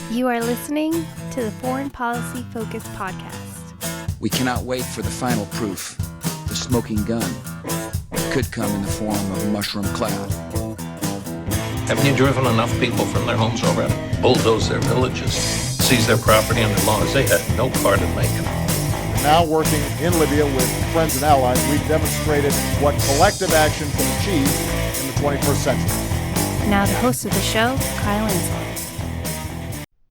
You are listening to the Foreign Policy Focus podcast. We cannot wait for the final proof. The smoking gun could come in the form of a mushroom cloud. Haven't you driven enough people from their homes already? Bulldoze their villages, seize their property under laws they had no part in making. Now working in Libya with friends and allies, we've demonstrated what collective action can achieve in the 21st century. Now the host of the show, Kyle Ansel.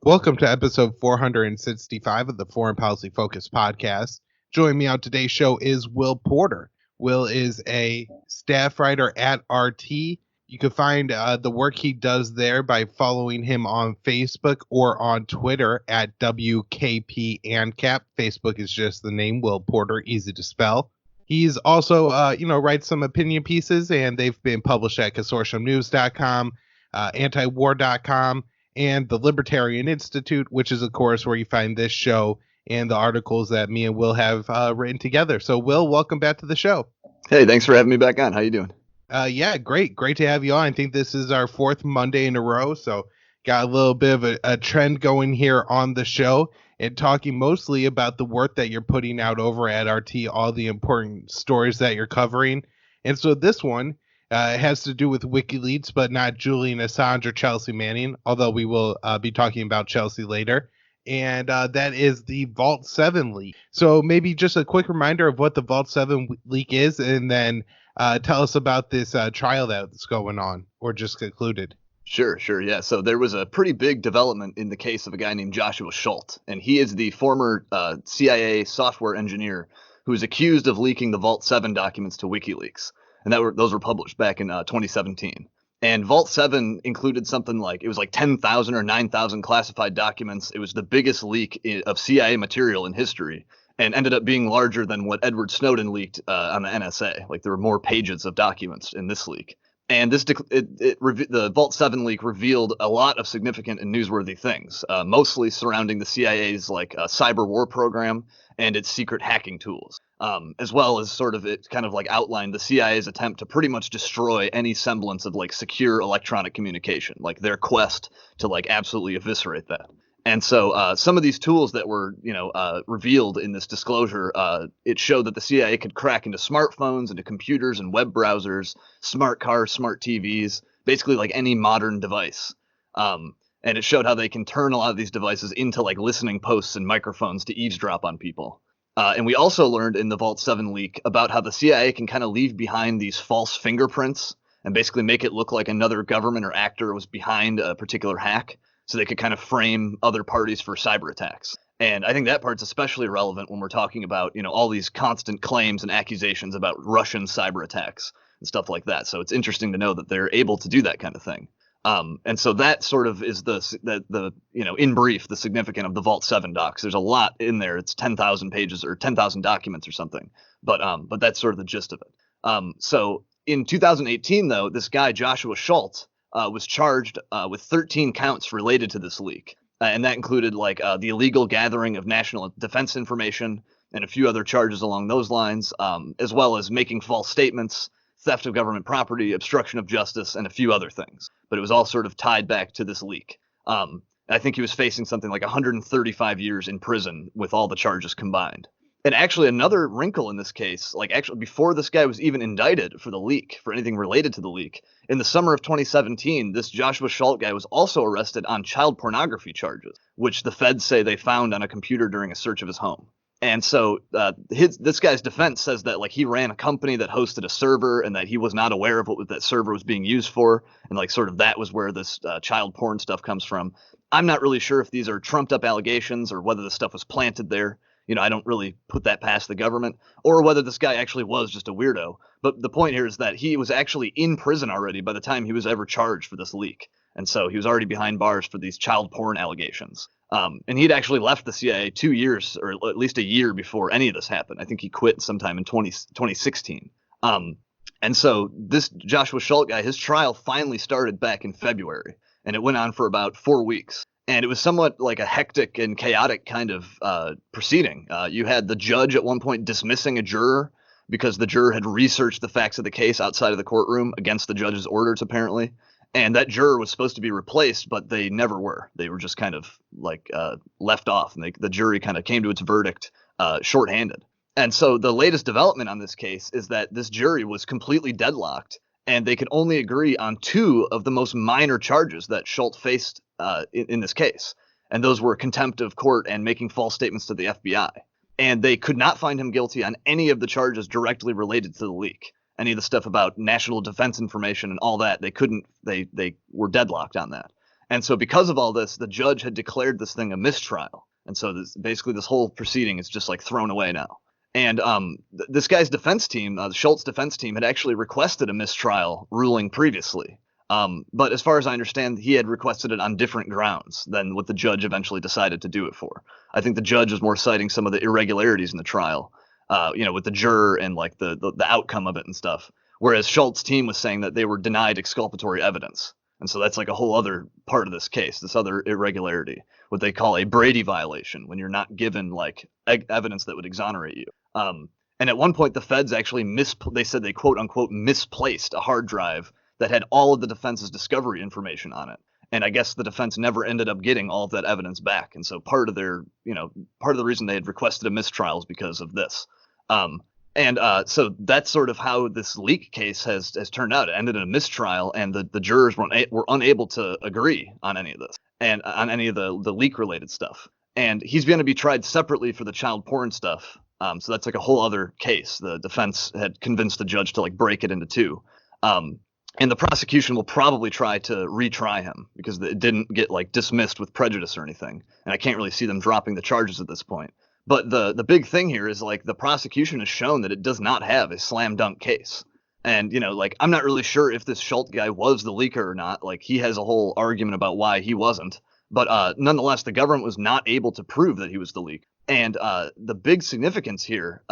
Welcome to episode 465 of the Foreign Policy Focus podcast. Joining me on today's show is Will Porter. Will is a staff writer at RT. You can find the work he does there by following him on Facebook or on Twitter at WKPANCAP. Facebook is just the name, Will Porter, easy to spell. He's also, writes some opinion pieces, and they've been published at consortiumnews.com, antiwar.com, and the Libertarian Institute, which is, of course, where you find this show and the articles that me and Will have written together. So, Will, welcome back to the show. Hey, thanks for having me back on. How you doing? Yeah, great. Great to have you on. I think this is our fourth Monday in a row, so got a little bit of a trend going here on the show and talking mostly about the work that you're putting out over at RT, all the important stories that you're covering. And so this one has to do with WikiLeaks, but not Julian Assange or Chelsea Manning, although we will be talking about Chelsea later. And that is the Vault 7 leak. So maybe just a quick reminder of what the Vault 7 leak is, and then tell us about this trial that's going on or just concluded. Sure. Yeah. So there was a pretty big development in the case of a guy named Joshua Schultz, and he is the former CIA software engineer who is accused of leaking the Vault 7 documents to WikiLeaks. And those were published back in 2017. And Vault 7 included something like, it was like 10,000 or 9,000 classified documents. It was the biggest leak of CIA material in history, and ended up being larger than what Edward Snowden leaked on the NSA. Like, there were more pages of documents in this leak. And the Vault 7 leak revealed a lot of significant and newsworthy things, mostly surrounding the CIA's cyber war program and its secret hacking tools, as well as it kind of outlined the CIA's attempt to pretty much destroy any semblance of secure electronic communication, like their quest to absolutely eviscerate that. And so some of these tools that were, revealed in this disclosure, it showed that the CIA could crack into smartphones, into computers and web browsers, smart cars, smart TVs, basically any modern device. And it showed how they can turn a lot of these devices into listening posts and microphones to eavesdrop on people. And we also learned in the Vault 7 leak about how the CIA can kind of leave behind these false fingerprints and basically make it look like another government or actor was behind a particular hack, so they could kind of frame other parties for cyber attacks. And I think that part's especially relevant when we're talking about, all these constant claims and accusations about Russian cyber attacks and stuff like that. So it's interesting to know that they're able to do that kind of thing. And so that sort of is in brief, the significance of the Vault 7 docs. There's a lot in there. It's 10,000 pages or 10,000 documents or something. But that's sort of the gist of it. So in 2018, though, this guy, Joshua Schultz, was charged with 13 counts related to this leak. And that included the illegal gathering of national defense information and a few other charges along those lines, as well as making false statements, theft of government property, obstruction of justice, and a few other things. But it was all sort of tied back to this leak. I think he was facing something like 135 years in prison with all the charges combined. And actually another wrinkle in this case, before this guy was even indicted for the leak, for anything related to the leak, in the summer of 2017, this Joshua Schultz guy was also arrested on child pornography charges, which the feds say they found on a computer during a search of his home. And so this guy's defense says that he ran a company that hosted a server and that he was not aware of what that server was being used for. And that was where this child porn stuff comes from. I'm not really sure if these are trumped up allegations or whether the stuff was planted there. I don't really put that past the government, or whether this guy actually was just a weirdo. But the point here is that he was actually in prison already by the time he was ever charged for this leak. And so he was already behind bars for these child porn allegations. And he'd actually left the CIA 2 years, or at least a year before any of this happened. I think he quit sometime in 2016. And so this Joshua Schultz guy, his trial finally started back in February, and it went on for about 4 weeks. And it was somewhat like a hectic and chaotic kind of proceeding. You had the judge at one point dismissing a juror because the juror had researched the facts of the case outside of the courtroom against the judge's orders, apparently. And that juror was supposed to be replaced, but they never were. They were just kind of like left off, and the jury kind of came to its verdict shorthanded. And so the latest development on this case is that this jury was completely deadlocked, and they could only agree on 2 of the most minor charges that Schultz faced in this case. And those were contempt of court and making false statements to the FBI. And they could not find him guilty on any of the charges directly related to the leak. Any of the stuff about national defense information and all that, they were deadlocked on that. And so because of all this, the judge had declared this thing a mistrial. And so basically this whole proceeding is just like thrown away now. And this guy's defense team, the Schultz defense team, had actually requested a mistrial ruling previously. But as far as I understand, he had requested it on different grounds than what the judge eventually decided to do it for. I think the judge was more citing some of the irregularities in the trial, with the juror and like the outcome of it and stuff. Whereas Schultz's team was saying that they were denied exculpatory evidence. And so that's like a whole other part of this case, this other irregularity, what they call a Brady violation, when you're not given like evidence that would exonerate you. And at one point, the feds actually they said they quote unquote misplaced a hard drive that had all of the defense's discovery information on it. And I guess the defense never ended up getting all of that evidence back. And so part of the reason they had requested a mistrial is because of this. So that's sort of how this leak case has turned out. It ended in a mistrial, and the jurors were unable to agree on any of this and on any of the leak related stuff. And he's going to be tried separately for the child porn stuff. So that's like a whole other case. The defense had convinced the judge to like break it into 2. And the prosecution will probably try to retry him because it didn't get like dismissed with prejudice or anything. And I can't really see them dropping the charges at this point. But the big thing here is like the prosecution has shown that it does not have a slam dunk case. And, like I'm not really sure if this Schultz guy was the leaker or not. Like he has a whole argument about why he wasn't. But nonetheless, the government was not able to prove that he was the leaker. And the big significance here,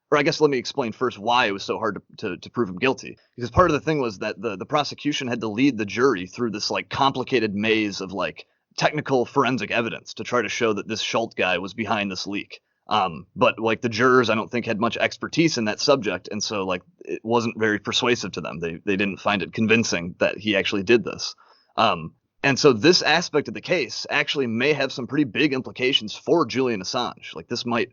or I guess let me explain first why it was so hard to prove him guilty. Because part of the thing was that the prosecution had to lead the jury through this like complicated maze of like technical forensic evidence to try to show that this Schultz guy was behind this leak. But like the jurors, I don't think had much expertise in that subject. And so like it wasn't very persuasive to them. They didn't find it convincing that he actually did this. And so this aspect of the case actually may have some pretty big implications for Julian Assange. Like this might,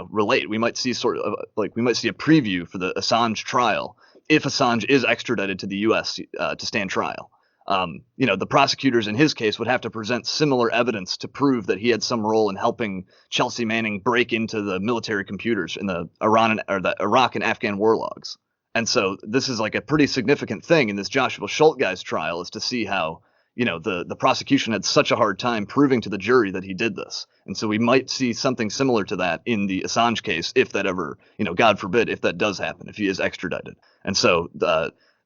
relate. We might see a preview for the Assange trial if Assange is extradited to the U.S. To stand trial. The prosecutors in his case would have to present similar evidence to prove that he had some role in helping Chelsea Manning break into the military computers in the Iraq and Afghan war logs. And so this is like a pretty significant thing in this Joshua Schultz guy's trial, is to see how the prosecution had such a hard time proving to the jury that he did this. And so we might see something similar to that in the Assange case, if that ever, God forbid, if that does happen, if he is extradited. And so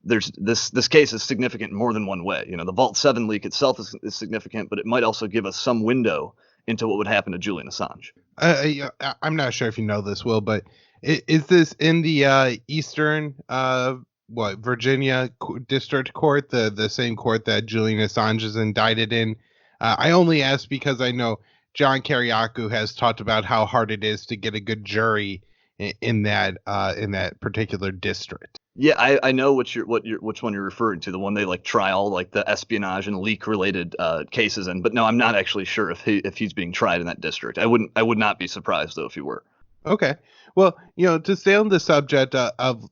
there's this case is significant in more than one way. The Vault 7 leak itself is significant, but it might also give us some window into what would happen to Julian Assange. I'm not sure if you know this, Will, but is this in the Eastern Virginia District Court, the same court that Julian Assange is indicted in? I only ask because I know John Kiriakou has talked about how hard it is to get a good jury in that particular district. Yeah, I know which one you're referring to, the one they like try all like the espionage and leak related cases in. But no, I'm not actually sure if he's being tried in that district. I would not be surprised though if he were. Okay. Well, to stay on the subject of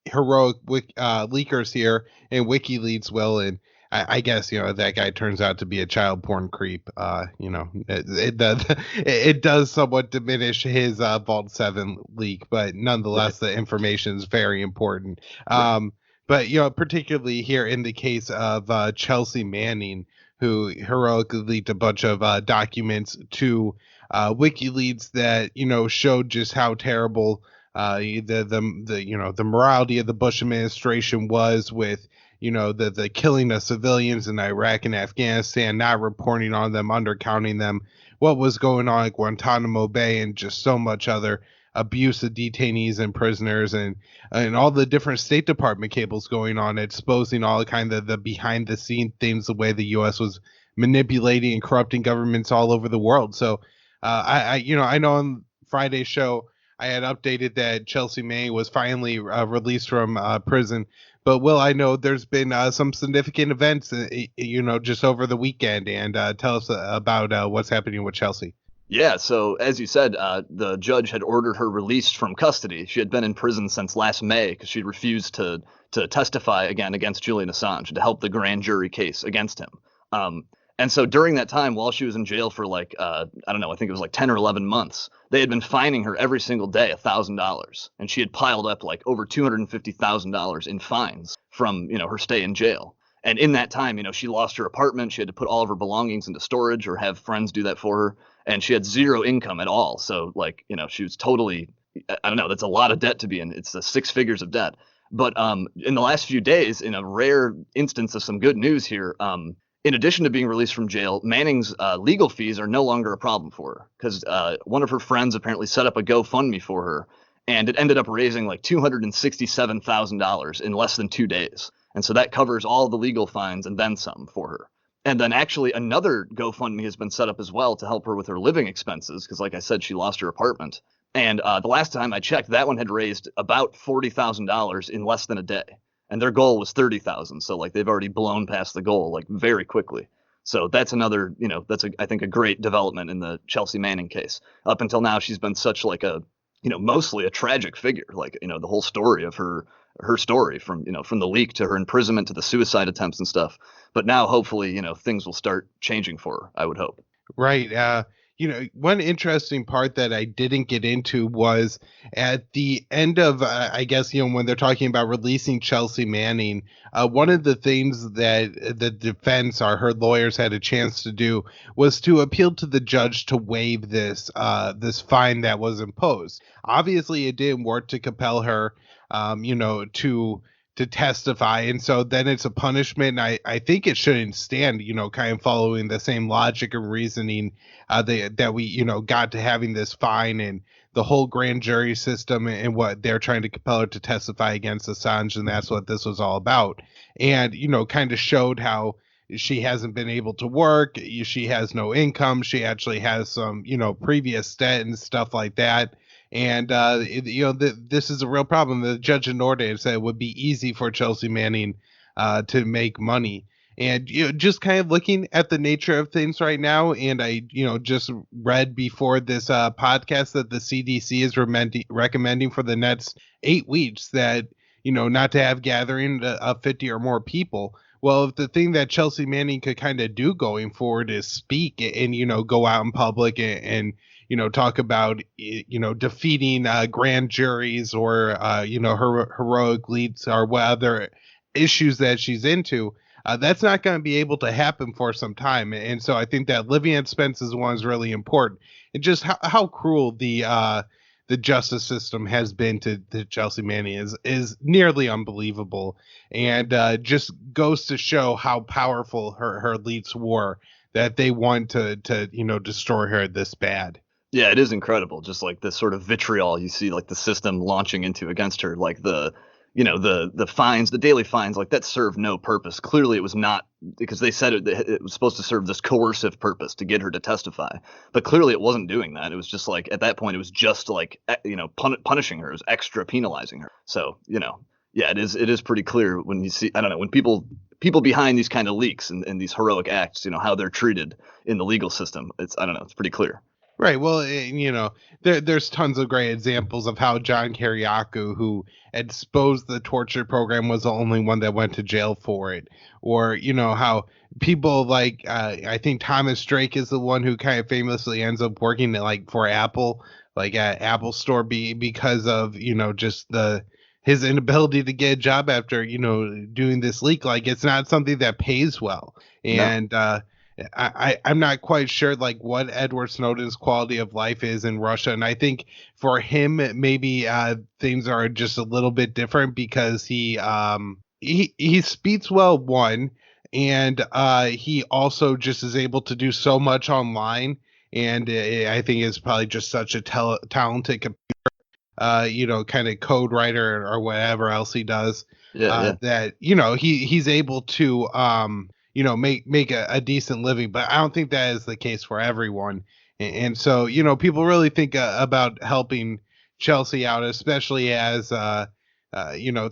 heroic leakers here and WikiLeaks, Will, and I guess that guy turns out to be a child porn creep. It does somewhat diminish his Vault 7 leak, but nonetheless, the information is very important. Right. But particularly here in the case of Chelsea Manning, who heroically leaked a bunch of documents to WikiLeaks that showed just how terrible the morality of the Bush administration was with the killing of civilians in Iraq and Afghanistan, not reporting on them, undercounting them, what was going on at Guantanamo Bay, and just so much other abuse of detainees and prisoners, and all the different State Department cables going on, exposing all kind of the behind the scene things, the way the U.S. was manipulating and corrupting governments all over the world. So I know on Friday's show I had updated that Chelsea Manning was finally released from prison, But Will, I know there's been some significant events, just over the weekend, and tell us about what's happening with Chelsea. Yeah, so as you said, the judge had ordered her released from custody. She had been in prison since last May because she refused to testify again against Julian Assange, to help the grand jury case against him. And so during that time, while she was in jail for I don't know, I think it was like 10 or 11 months, they had been fining her every single day $1,000. And she had piled up like over $250,000 in fines from, her stay in jail. And in that time, she lost her apartment. She had to put all of her belongings into storage or have friends do that for her. And she had zero income at all. So she was totally, I don't know, that's a lot of debt to be in. It's 6 figures of debt. But in the last few days, in a rare instance of some good news here, in addition to being released from jail, Manning's legal fees are no longer a problem for her because one of her friends apparently set up a GoFundMe for her, and it ended up raising like $267,000 in less than 2 days. And so that covers all the legal fines and then some for her. And then actually another GoFundMe has been set up as well to help her with her living expenses because, like I said, she lost her apartment. And the last time I checked, that one had raised about $40,000 in less than a day. And their goal was 30,000. So they've already blown past the goal very quickly. So that's another, I think a great development in the Chelsea Manning case. Up until now, she's been such mostly a tragic figure, the whole story of her story from the leak to her imprisonment to the suicide attempts and stuff. But now hopefully, things will start changing for her, I would hope. Right. One interesting part that I didn't get into was at the end of, I guess, when they're talking about releasing Chelsea Manning, one of the things that the defense or her lawyers had a chance to do was to appeal to the judge to waive this fine that was imposed. Obviously, it didn't work to compel her, to testify, and so then it's a punishment. And I think it shouldn't stand, kind of following the same logic and reasoning that we, got to having this fine and the whole grand jury system and what they're trying to compel her to testify against Assange, and that's what this was all about. And, kind of showed how she hasn't been able to work, she has no income, she actually has some, previous debt and stuff like that. And, this is a real problem. The judge in Norday said it would be easy for Chelsea Manning to make money. And, just kind of looking at the nature of things right now. And I, just read before this podcast that the CDC is recommending for the next 8 weeks that, not to have gathering of 50 or more people. Well, if the thing that Chelsea Manning could kind of do going forward is speak and, go out in public and talk about, defeating grand juries or, her heroic leads or what other issues that she's into, that's not going to be able to happen for some time. And so I think that living expenses one is really important. And just how cruel the justice system has been to Chelsea Manning is nearly unbelievable, and just goes to show how powerful her elites were, that they want to destroy her this bad. Yeah, it is incredible. Just this sort of vitriol you see the system launching into against her, the fines, the daily fines, that served no purpose. Clearly it was not, because they said it was supposed to serve this coercive purpose to get her to testify. But clearly it wasn't doing that. It was just at that point, it was just punishing her. It was extra penalizing her. So, yeah, it is pretty clear when you see, I don't know, when people behind these kind of leaks and these heroic acts, how they're treated in the legal system. It's pretty clear. Right. Well, there's tons of great examples of how John Kiriakou, who exposed the torture program, was the only one that went to jail for it. Or, how people I think Thomas Drake is the one who kind of famously ends up working for Apple, at Apple Store because of, just his inability to get a job after, doing this leak. It's not something that pays well. And, no. I'm not quite sure what Edward Snowden's quality of life is in Russia, and I think for him maybe things are just a little bit different because he speaks well, one, and he also just is able to do so much online, and I think is probably just such a talented computer, kind of code writer or whatever else he does. That he's able to make a decent living, but I don't think that is the case for everyone. And so, people really think about helping Chelsea out, especially as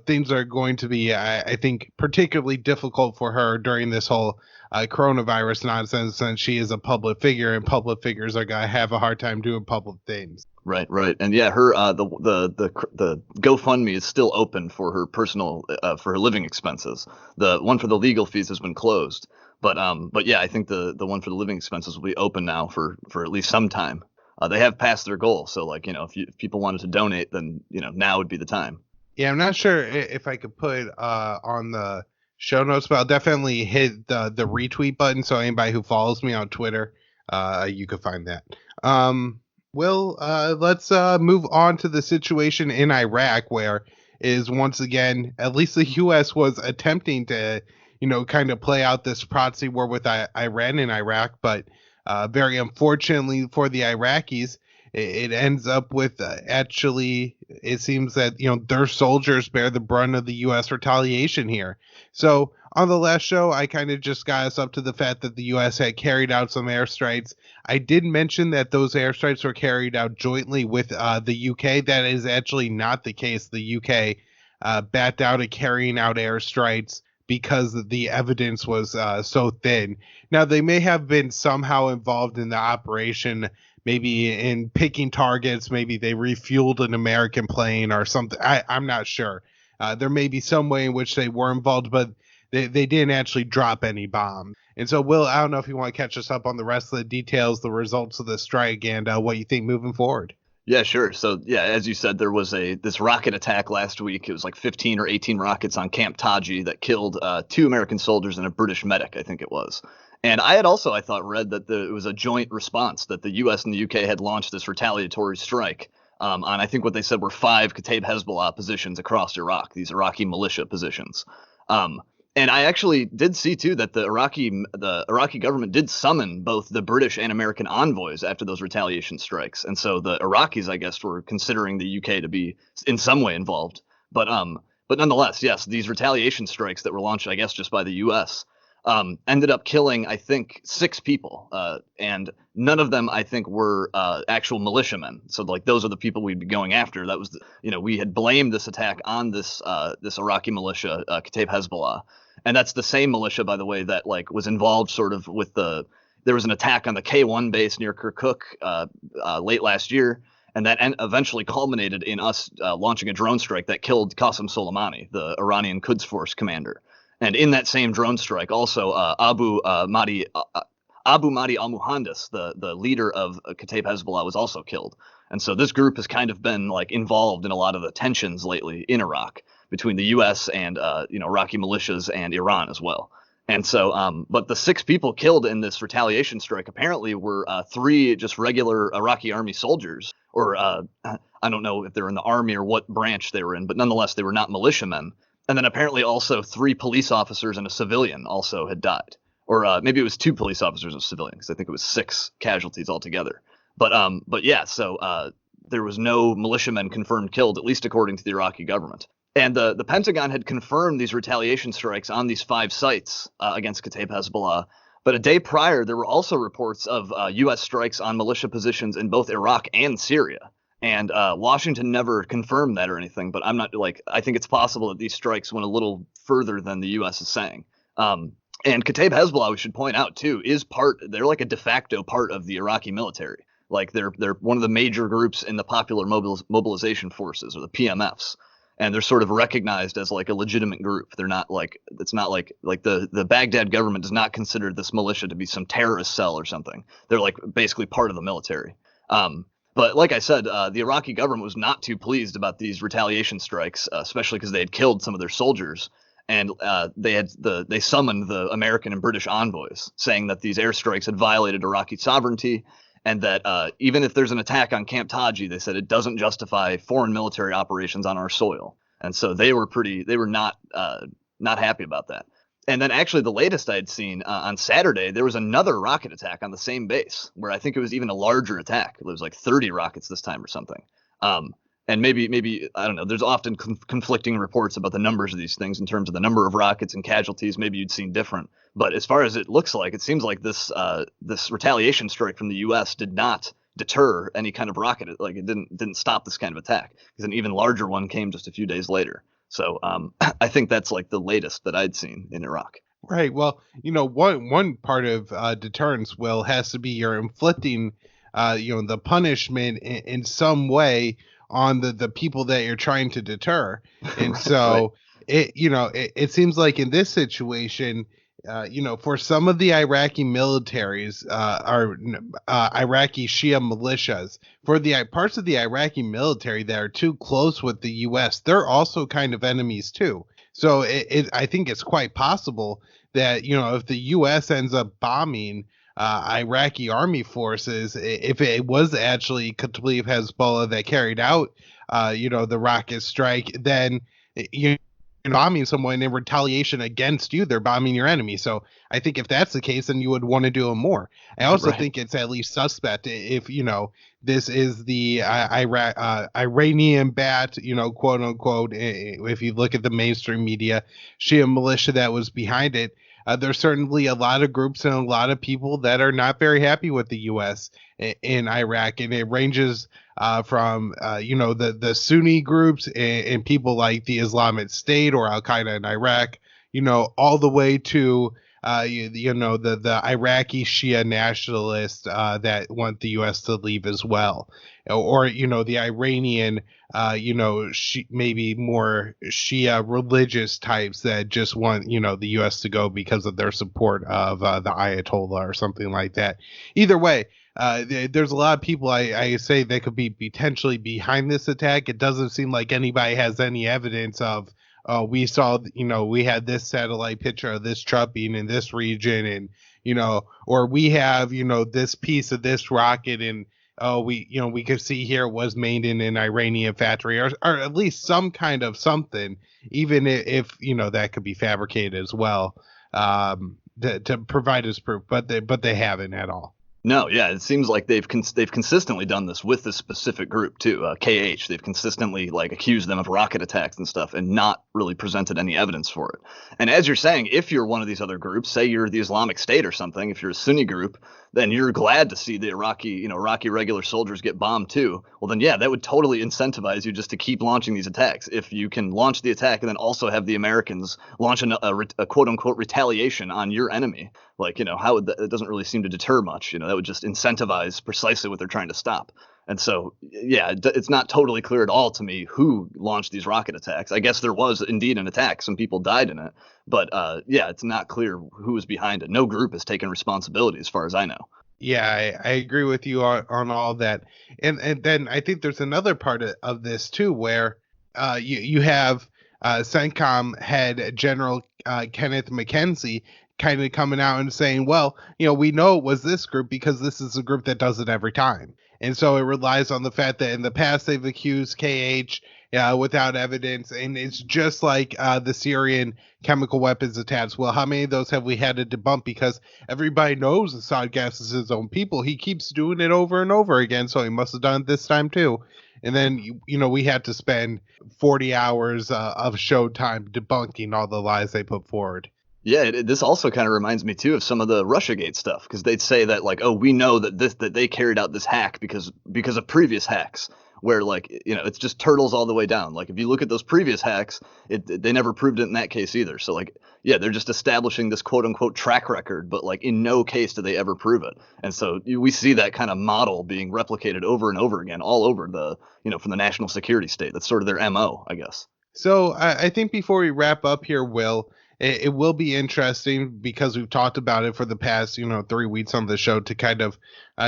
things are going to be, I think, particularly difficult for her during this whole coronavirus nonsense, since she is a public figure, and public figures are going to have a hard time doing public things. Right. And yeah, her the GoFundMe is still open for her personal for her living expenses. The one for the legal fees has been closed, but yeah, I think the one for the living expenses will be open now for at least some time. They have passed their goal, so if people wanted to donate, then now would be the time. Yeah, I'm not sure if I could put on the show notes, but I'll definitely hit the retweet button, so anybody who follows me on Twitter, you can find that. Let's move on to the situation in Iraq, where is once again, at least the U.S. was attempting to, kind of play out this proxy war with Iran in Iraq, but very unfortunately for the Iraqis, it ends up with actually, it seems that, their soldiers bear the brunt of the U.S. retaliation here. So on the last show, I kind of just got us up to the fact that the U.S. had carried out some airstrikes. I did mention that those airstrikes were carried out jointly with the U.K. That is actually not the case. The U.K. backed out of carrying out airstrikes because the evidence was so thin. Now, they may have been somehow involved in the operation, maybe in picking targets, maybe they refueled an American plane or something. I'm not sure. There may be some way in which they were involved, but they didn't actually drop any bombs. And so, Will, I don't know if you want to catch us up on the rest of the details, the results of the strike, and what you think moving forward. Yeah, sure. So, yeah, as you said, there was this rocket attack last week. It was like 15 or 18 rockets on Camp Taji that killed 2 American soldiers and a British medic, I think it was. And I had also, I thought, read that it was a joint response, that the U.S. and the U.K. had launched this retaliatory strike on, I think what they said were 5 Kataib Hezbollah positions across Iraq, these Iraqi militia positions. And I actually did see, too, that the Iraqi government did summon both the British and American envoys after those retaliation strikes. And so the Iraqis, I guess, were considering the UK to be in some way involved. But nonetheless, yes, these retaliation strikes that were launched, I guess, just by the U.S. Ended up killing, I think, 6 people. And none of them, I think, were actual militiamen. So, those are the people we'd be going after. That was, we had blamed this attack on this Iraqi militia, Kataib Hezbollah. And that's the same militia, by the way, that was involved sort of with there was an attack on the K1 base near Kirkuk late last year. And that eventually culminated in us launching a drone strike that killed Qasem Soleimani, the Iranian Quds Force commander. And in that same drone strike, also Abu Mahdi al-Muhandis, the leader of Kataib Hezbollah, was also killed. And so this group has kind of been involved in a lot of the tensions lately in Iraq between the U.S. and Iraqi militias and Iran as well. And so, but the 6 people killed in this retaliation strike apparently were 3 just regular Iraqi army soldiers, or I don't know if they were in the army or what branch they were in, but nonetheless, they were not militiamen. And then apparently also 3 police officers and a civilian also had died. Or maybe it was 2 police officers and a civilian, because I think it was 6 casualties altogether. But yeah, so there was no militiamen confirmed killed, at least according to the Iraqi government. And the Pentagon had confirmed these retaliation strikes on these 5 sites against Kataib Hezbollah. But a day prior, there were also reports of U.S. strikes on militia positions in both Iraq and Syria. And Washington never confirmed that or anything, but I'm not I think it's possible that these strikes went a little further than the U.S. is saying. And Kataib Hezbollah, we should point out, too, they're like a de facto part of the Iraqi military. They're one of the major groups in the Popular Mobilization Forces, or the PMFs. And they're sort of recognized as a legitimate group. They're not it's not like the Baghdad government does not consider this militia to be some terrorist cell or something. They're basically part of the military. But like I said, the Iraqi government was not too pleased about these retaliation strikes, especially because they had killed some of their soldiers. And they summoned the American and British envoys, saying that these airstrikes had violated Iraqi sovereignty, and that even if there's an attack on Camp Taji, they said it doesn't justify foreign military operations on our soil. And so they were not happy about that. And then actually the latest I had seen on Saturday, there was another rocket attack on the same base, where I think it was even a larger attack. It was 30 rockets this time or something. And maybe I don't know. There's often conflicting reports about the numbers of these things in terms of the number of rockets and casualties. Maybe you'd seen different. But as far as it looks like, it seems like this retaliation strike from the U.S. did not deter any kind of rocket. Like it didn't stop this kind of attack, because an even larger one came just a few days later. So I think that's like the latest that I'd seen in Iraq. Right. Well, one part of deterrence, Will, has to be you're inflicting, the punishment in some way on the people that you're trying to deter. And so it seems like in this situation, for some of the Iraqi militaries, Iraqi Shia militias, for the parts of the Iraqi military that are too close with the U.S., they're also kind of enemies too. So I think it's quite possible that, if the U.S. ends up bombing Iraqi army forces, if it was actually Kataib Hezbollah that carried out, the rocket strike, then bombing someone in retaliation against you, they're bombing your enemy. So I think if that's the case, then you would want to do it more. I also think it's at least suspect if, this is the Iranian-backed, quote unquote, if you look at the mainstream media, Shia militia that was behind it. There's certainly a lot of groups and a lot of people that are not very happy with the U.S. in Iraq, and it ranges from the Sunni groups and people like the Islamic State or Al Qaeda in Iraq, all the way to the Iraqi Shia nationalists that want the U.S. to leave as well, or the Iranian maybe more Shia religious types that just want the U.S. to go because of their support of the Ayatollah or something like that. Either way, there's a lot of people I say that could be potentially behind this attack. It doesn't seem like anybody has any evidence of we saw, we had this satellite picture of this truck being in this region, and or we have this piece of this rocket, and we could see here it was made in an Iranian factory, or at least some kind of something, even if that could be fabricated as well, to provide as proof, but they haven't at all. No, yeah, it seems like they've consistently done this with this specific group too. KH, they've consistently accused them of rocket attacks and stuff, and not really presented any evidence for it. And as you're saying, if you're one of these other groups, say you're the Islamic State or something, if you're a Sunni group, then you're glad to see the Iraqi regular soldiers get bombed too. Well, then yeah, that would totally incentivize you just to keep launching these attacks. If you can launch the attack and then also have the Americans launch a quote unquote retaliation on your enemy, how would that? It doesn't really seem to deter much. That would just incentivize precisely what they're trying to stop. And so, yeah, it's not totally clear at all to me who launched these rocket attacks. I guess there was indeed an attack. Some people died in it. But, yeah, it's not clear who was behind it. No group has taken responsibility as far as I know. Yeah, I agree with you on all that. And then I think there's another part of this, too, where you have CENTCOM head General Kenneth McKenzie kind of coming out and saying, well, we know it was this group because this is a group that does it every time. And so it relies on the fact that in the past they've accused KH without evidence. And it's just like the Syrian chemical weapons attacks. Well, how many of those have we had to debunk? Because everybody knows Assad gasses his own people. He keeps doing it over and over again. So he must have done it this time too. And then, we had to spend 40 hours of showtime debunking all the lies they put forward. Yeah, this also kind of reminds me too of some of the Russiagate stuff, because they'd say that we know that they carried out this hack because of previous hacks, where it's just turtles all the way down. If you look at those previous hacks, they never proved it in that case either. So yeah, they're just establishing this quote unquote track record, but in no case do they ever prove it. And so we see that kind of model being replicated over and over again, all over the from the national security state. That's sort of their MO, I guess. So I think before we wrap up here, Will, it will be interesting, because we've talked about it for the past, 3 weeks on the show, to kind of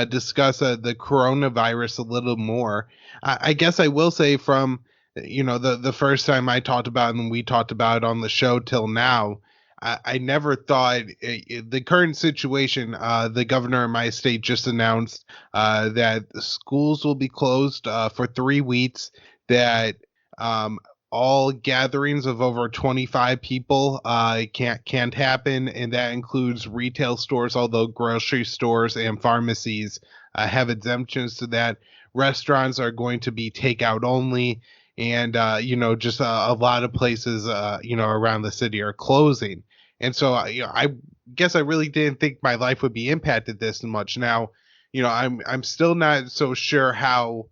discuss the coronavirus a little more. I guess I will say from, the first time I talked about it and we talked about it on the show till now, I never thought the current situation, the governor of my state just announced that schools will be closed for 3 weeks, that all gatherings of over 25 people can't happen, and that includes retail stores, although grocery stores and pharmacies have exemptions to that. Restaurants are going to be takeout only, and just a lot of places around the city are closing. And so I guess I really didn't think my life would be impacted this much. Now, I'm still not so sure how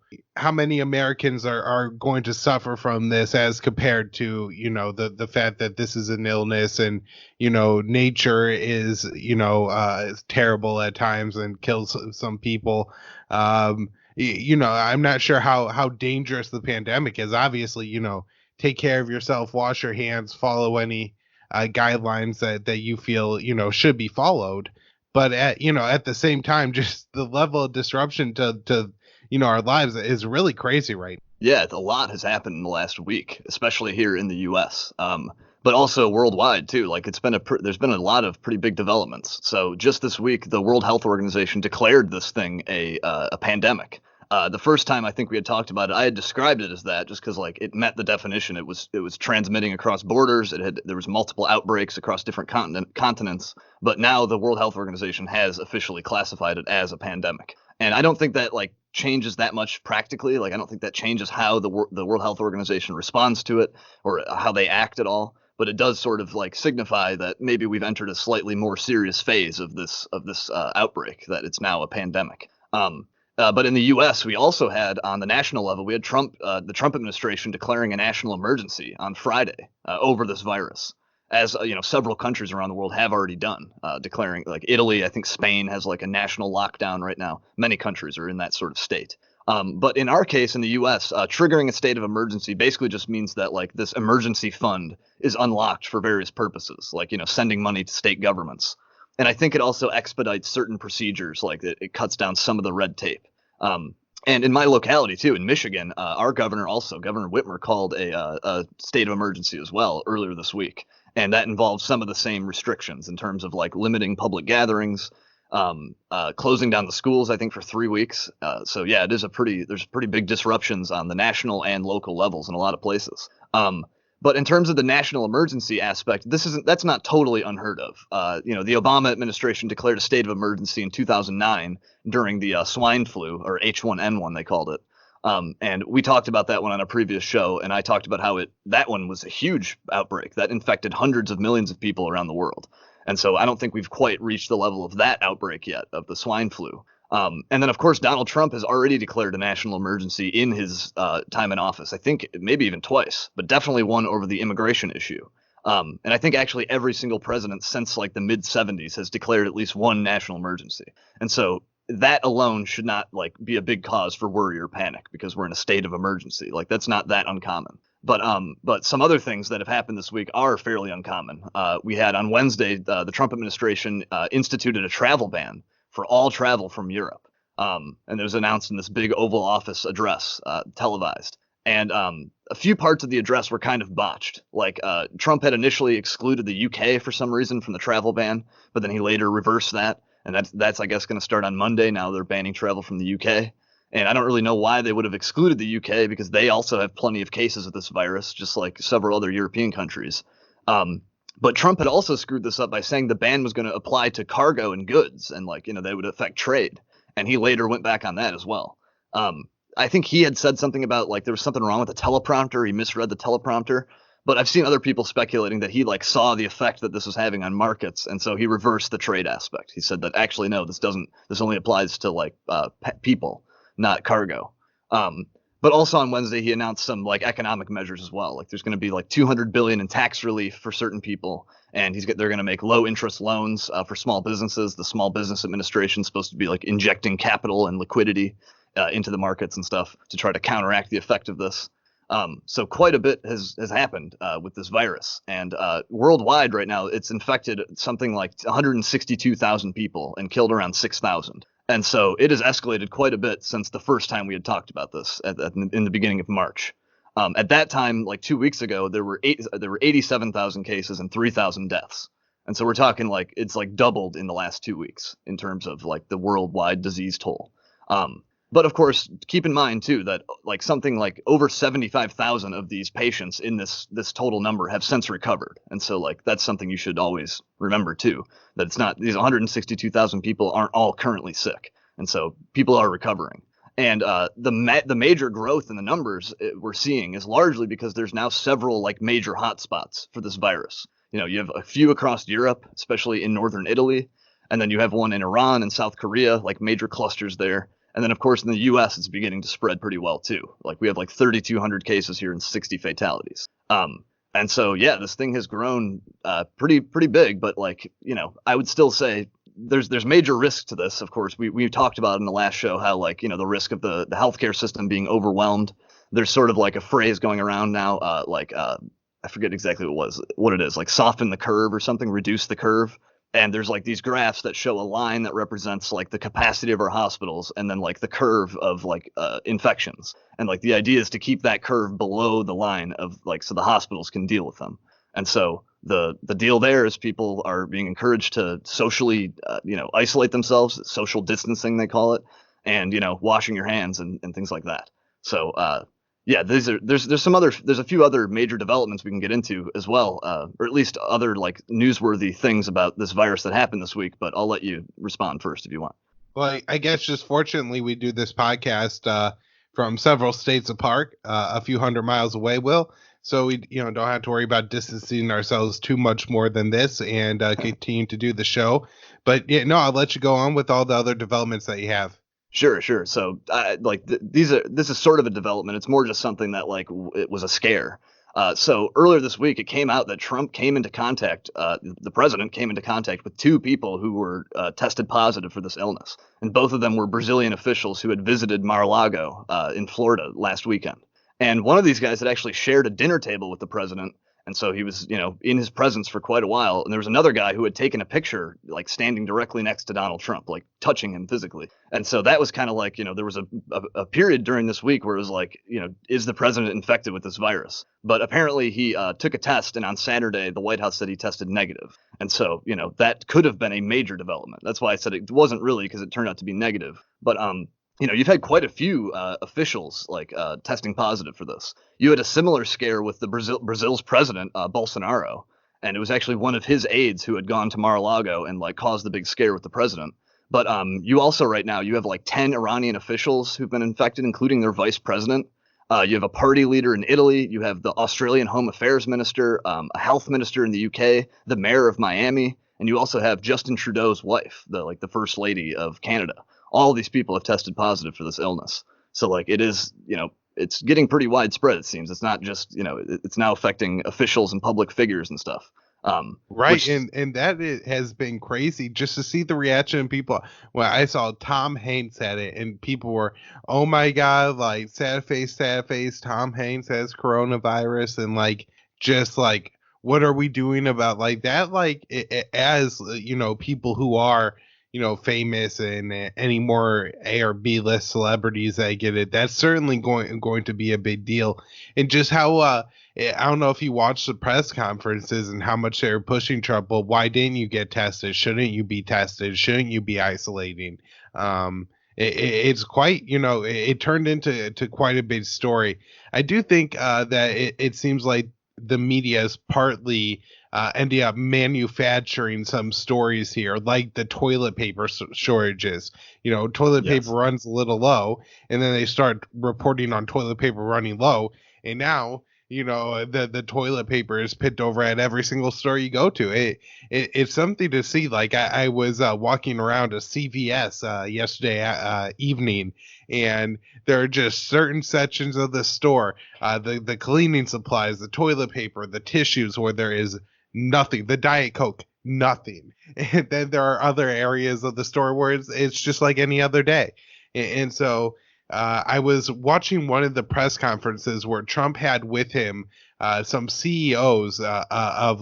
many Americans are going to suffer from this as compared to, the fact that this is an illness and, nature is, terrible at times and kills some people. I'm not sure how dangerous the pandemic is. Obviously, take care of yourself, wash your hands, follow any guidelines that you feel, should be followed. But at the same time, just the level of disruption to our lives is really crazy right now. Yeah, a lot has happened in the last week, especially here in the U.S. But also worldwide too. Like there's been a lot of pretty big developments. So just this week, the World Health Organization declared this thing a pandemic. The first time I think we had talked about it, I had described it as that just because like it met the definition. It was transmitting across borders. There was multiple outbreaks across different continents. But now the World Health Organization has officially classified it as a pandemic. And I don't think that like changes that much practically. Like I don't think that changes how the World Health Organization responds to it or how they act at all. But it does sort of like signify that maybe we've entered a slightly more serious phase of this outbreak, that it's now a pandemic. But in the U.S., we also had on the national level, we had the Trump administration declaring a national emergency on Friday over this virus, as several countries around the world have already done, declaring, like Italy. I think Spain has like a national lockdown right now. Many countries are in that sort of state. But in our case, in the U.S., triggering a state of emergency basically just means that like this emergency fund is unlocked for various purposes, like sending money to state governments. And I think it also expedites certain procedures, like it cuts down some of the red tape. And in my locality, too, in Michigan, our Governor Whitmer, called a state of emergency as well earlier this week. And that involves some of the same restrictions in terms of like limiting public gatherings, closing down the schools, I think, for 3 weeks. So, yeah, there's pretty big disruptions on the national and local levels in a lot of places. But in terms of the national emergency aspect, that's not totally unheard of. The Obama administration declared a state of emergency in 2009 during the swine flu, or H1N1 they called it. And we talked about that one on a previous show, and I talked about how that one was a huge outbreak that infected hundreds of millions of people around the world. And so I don't think we've quite reached the level of that outbreak yet, of the swine flu. And then, of course, Donald Trump has already declared a national emergency in his time in office. I think maybe even twice, but definitely one over the immigration issue. And I think actually every single president since like the mid 70s has declared at least one national emergency. And so that alone should not like be a big cause for worry or panic because we're in a state of emergency. Like that's not that uncommon. But some other things that have happened this week are fairly uncommon. We had on Wednesday, the Trump administration instituted a travel ban for all travel from Europe. And it was announced in this big Oval Office address, televised. And a few parts of the address were kind of botched. Like Trump had initially excluded the UK for some reason from the travel ban, but then he later reversed that. And that's I guess, going to start on Monday. Now they're banning travel from the UK. And I don't really know why they would have excluded the UK because they also have plenty of cases of this virus, just like several other European countries. But Trump had also screwed this up by saying the ban was going to apply to cargo and goods and they would affect trade. And he later went back on that as well. I think he had said something about like there was something wrong with the teleprompter. He misread the teleprompter. But I've seen other people speculating that he like saw the effect that this was having on markets. And so he reversed the trade aspect. He said that actually, no, this only applies to like people, not cargo. But also on Wednesday, he announced some like economic measures as well. Like there's going to be like $200 billion in tax relief for certain people. And they're going to make low interest loans for small businesses. The Small Business Administration is supposed to be like injecting capital and liquidity into the markets and stuff to try to counteract the effect of this. So quite a bit has happened with this virus. And worldwide right now, it's infected something like 162,000 people and killed around 6,000. And so it has escalated quite a bit since the first time we had talked about this in the beginning of March. At that time, like 2 weeks ago, there were 87,000 cases and 3,000 deaths. And so we're talking like it's like doubled in the last 2 weeks in terms of like the worldwide disease toll. But of course, keep in mind, too, that like something like over 75,000 of these patients in this total number have since recovered. And so like that's something you should always remember, too, that it's not these 162,000 people aren't all currently sick. And so people are recovering. And the major growth in the numbers we're seeing is largely because there's now several like major hotspots for this virus. You have a few across Europe, especially in northern Italy. And then you have one in Iran and South Korea, like major clusters there. And then, of course, in the U.S., it's beginning to spread pretty well, too. Like we have like 3,200 cases here and 60 fatalities. And so, yeah, this thing has grown pretty big. But like, I would still say there's major risk to this. Of course, we talked about in the last show how like, the risk of the healthcare system being overwhelmed. There's sort of like a phrase going around now, I forget exactly what it is, like soften the curve or something, reduce the curve. And there's like these graphs that show a line that represents like the capacity of our hospitals and then like the curve of like infections. And like the idea is to keep that curve below the line of like so the hospitals can deal with them. And so the deal there is people are being encouraged to socially, isolate themselves, social distancing, they call it, and, washing your hands and things like that. So, yeah, there's a few other major developments we can get into as well, or at least other like newsworthy things about this virus that happened this week. But I'll let you respond first if you want. Well, I guess just fortunately we do this podcast from several states apart, a few hundred miles away, Will. So we don't have to worry about distancing ourselves too much more than this and continue to do the show. But I'll let you go on with all the other developments that you have. Sure. So, this is sort of a development. It's more just something that it was a scare. So earlier this week, it came out that Trump came into contact. The president came into contact with two people who were tested positive for this illness, and both of them were Brazilian officials who had visited Mar-a-Lago in Florida last weekend. And one of these guys had actually shared a dinner table with the president. And so he was, in his presence for quite a while. And there was another guy who had taken a picture, like standing directly next to Donald Trump, like touching him physically. And so that was kind of like, there was a period during this week where it was like, is the president infected with this virus? But apparently he took a test. And on Saturday, the White House said he tested negative. And so, that could have been a major development. That's why I said it wasn't really, because it turned out to be negative. But you've had quite a few officials testing positive for this. You had a similar scare with the Brazil's president, Bolsonaro, and it was actually one of his aides who had gone to Mar-a-Lago and caused the big scare with the president. But you also right now you have 10 Iranian officials who've been infected, including their vice president. You have a party leader in Italy. You have the Australian Home Affairs Minister, a health minister in the UK, the mayor of Miami, and you also have Justin Trudeau's wife, the first lady of Canada. All these people have tested positive for this illness. So it is, it's getting pretty widespread, it seems. It's not just, it's now affecting officials and public figures and stuff. Right. And that has been crazy just to see the reaction of people. Well, I saw Tom Hanks at it and people were, oh my God, sad face, Tom Hanks has coronavirus. And what are we doing about that? As, people who are, famous and any more A or B list celebrities that get it, that's certainly going to be a big deal. And just how I don't know if you watched the press conferences and how much they're pushing Trump. Well, why didn't you get tested? Shouldn't you be tested? Shouldn't you be isolating? It's quite, it turned into quite a big story. I do think that it seems like the media is partly ending up manufacturing some stories here, like the toilet paper shortages. Toilet paper runs a little low, and then they start reporting on toilet paper running low, and now the toilet paper is picked over at every single store you go to. It's something to see. I was walking around a CVS yesterday evening, and there are just certain sections of the store, the cleaning supplies, the toilet paper, the tissues, where there is nothing, the Diet Coke, nothing. And then there are other areas of the store where it's just like any other day. And so I was watching one of the press conferences where Trump had with him some CEOs of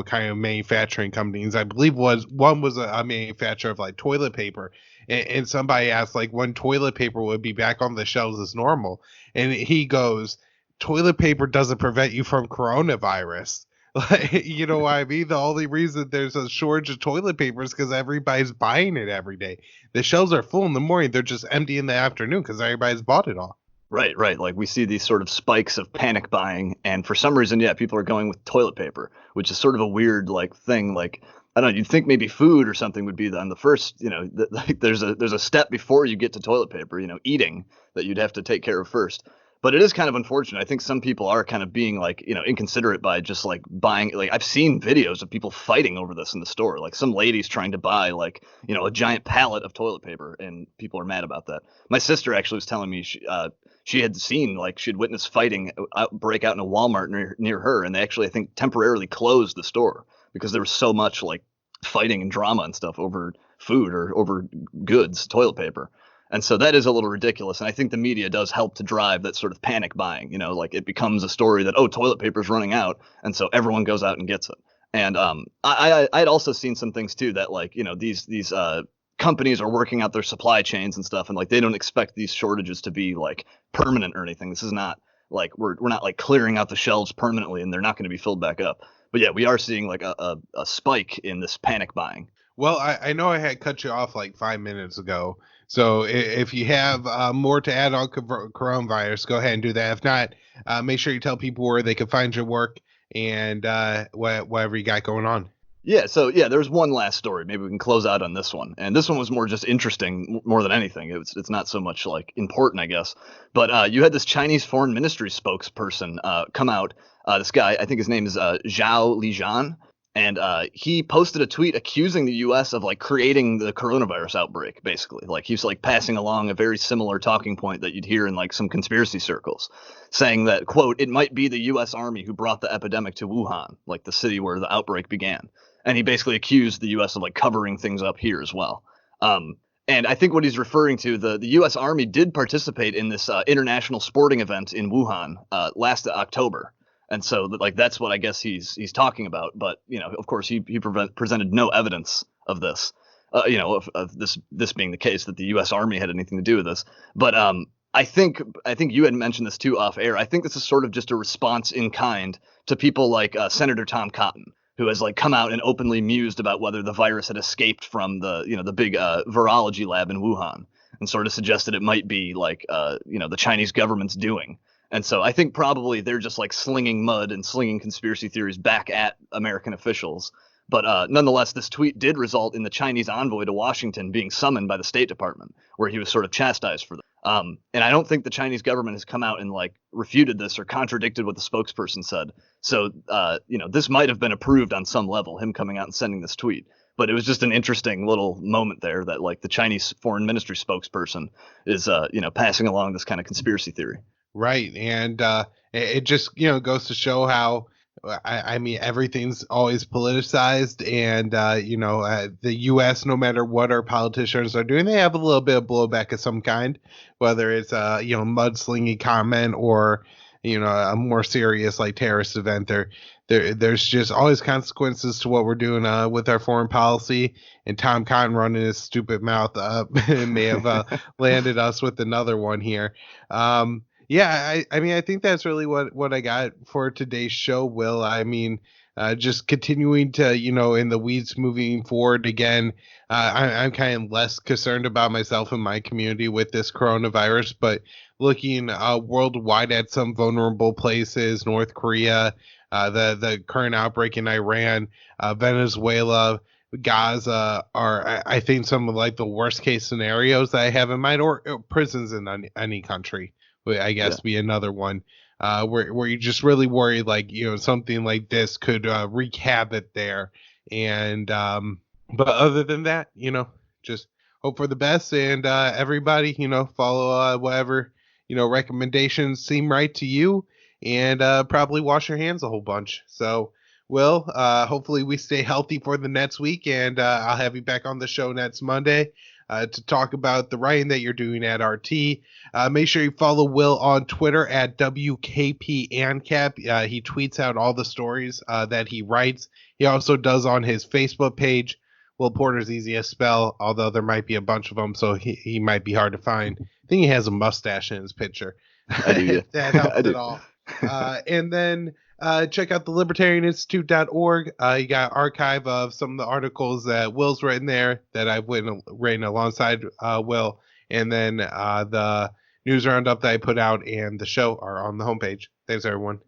kind of manufacturing companies. I believe one was a manufacturer of toilet paper. And somebody asked when toilet paper would be back on the shelves as normal. And he goes, toilet paper doesn't prevent you from coronavirus. You know what I mean? The only reason there's a shortage of toilet paper is because everybody's buying it every day. The shelves are full in the morning. They're just empty in the afternoon because everybody's bought it all. Right. We see these sort of spikes of panic buying. And for some reason, people are going with toilet paper, which is sort of a weird thing. I don't know, you'd think maybe food or something would be on the first, there's a step before you get to toilet paper, eating, that you'd have to take care of first. But it is kind of unfortunate. I think some people are kind of being like, inconsiderate by just like buying. Like I've seen videos of people fighting over this in the store. Like some ladies trying to buy like, a giant pallet of toilet paper, and people are mad about that. My sister actually was telling me she had seen, like, she'd witnessed fighting break out in a Walmart near her, and they actually, I think, temporarily closed the store because there was so much like fighting and drama and stuff over food or over goods, toilet paper. And so that is a little ridiculous. And I think the media does help to drive that sort of panic buying, like it becomes a story that, oh, toilet paper is running out. And so everyone goes out and gets it. And I had also seen some things, too, that like, these companies are working out their supply chains and stuff. And like they don't expect these shortages to be like permanent or anything. This is not like we're not like clearing out the shelves permanently and they're not going to be filled back up. But yeah, we are seeing like a spike in this panic buying. Well, I know I had cut you off like 5 minutes ago. So if you have more to add on coronavirus, go ahead and do that. If not, make sure you tell people where they can find your work and whatever you got going on. Yeah, so there's one last story. Maybe we can close out on this one. And this one was more just interesting more than anything. It's not so much like important, I guess. But you had this Chinese foreign ministry spokesperson come out. This guy, I think his name is Zhao Lijian. And he posted a tweet accusing the U.S. of like creating the coronavirus outbreak, basically. Like he's like passing along a very similar talking point that you'd hear in like some conspiracy circles, saying that, quote, it might be the U.S. Army who brought the epidemic to Wuhan, like the city where the outbreak began. And he basically accused the U.S. of like covering things up here as well. And I think what he's referring to, the U.S. Army did participate in this international sporting event in Wuhan last October. And so like that's what I guess he's talking about. But, of course, he presented no evidence of this, of this being the case, that the U.S. Army had anything to do with this. But I think you had mentioned this, too, off air. I think this is sort of just a response in kind to people like Senator Tom Cotton, who has like come out and openly mused about whether the virus had escaped from the big virology lab in Wuhan, and sort of suggested it might be like, the Chinese government's doing. And so I think probably they're just like slinging mud and slinging conspiracy theories back at American officials. But nonetheless, this tweet did result in the Chinese envoy to Washington being summoned by the State Department, where he was sort of chastised for that. And I don't think the Chinese government has come out and like refuted this or contradicted what the spokesperson said. So, this might have been approved on some level, him coming out and sending this tweet. But it was just an interesting little moment there that like the Chinese foreign ministry spokesperson is, passing along this kind of conspiracy theory. Right. And it just, goes to show how, I mean, everything's always politicized, and, the U.S., no matter what our politicians are doing, they have a little bit of blowback of some kind, whether it's, mudslinging comment or, a more serious like terrorist event. There's just always consequences to what we're doing with our foreign policy, and Tom Cotton running his stupid mouth up may have landed us with another one here. Yeah, I mean, I think that's really what I got for today's show, Will. I mean, just continuing to, in the weeds moving forward again. I'm kind of less concerned about myself and my community with this coronavirus, but looking worldwide at some vulnerable places, North Korea, the current outbreak in Iran, Venezuela, Gaza are, I think, some of like the worst case scenarios that I have in mind, or prisons in any country. I guess be another one where you just really worry like, something like this could wreak havoc there. And but other than that, just hope for the best, and everybody, follow whatever, recommendations seem right to you, and probably wash your hands a whole bunch. So, Will, hopefully we stay healthy for the next week, and I'll have you back on the show next Monday to talk about the writing that you're doing at RT. Make sure you follow Will on Twitter at WKPANCAP. He tweets out all the stories that he writes. He also does on his Facebook page. Will Porter's easy to spell, although there might be a bunch of them, so he might be hard to find. I think he has a mustache in his picture. I do, yeah. That helps at all. And then check out the libertarianinstitute.org. You got an archive of some of the articles that Will's written there that I've written alongside Will. And then the news roundup that I put out and the show are on the homepage. Thanks, everyone.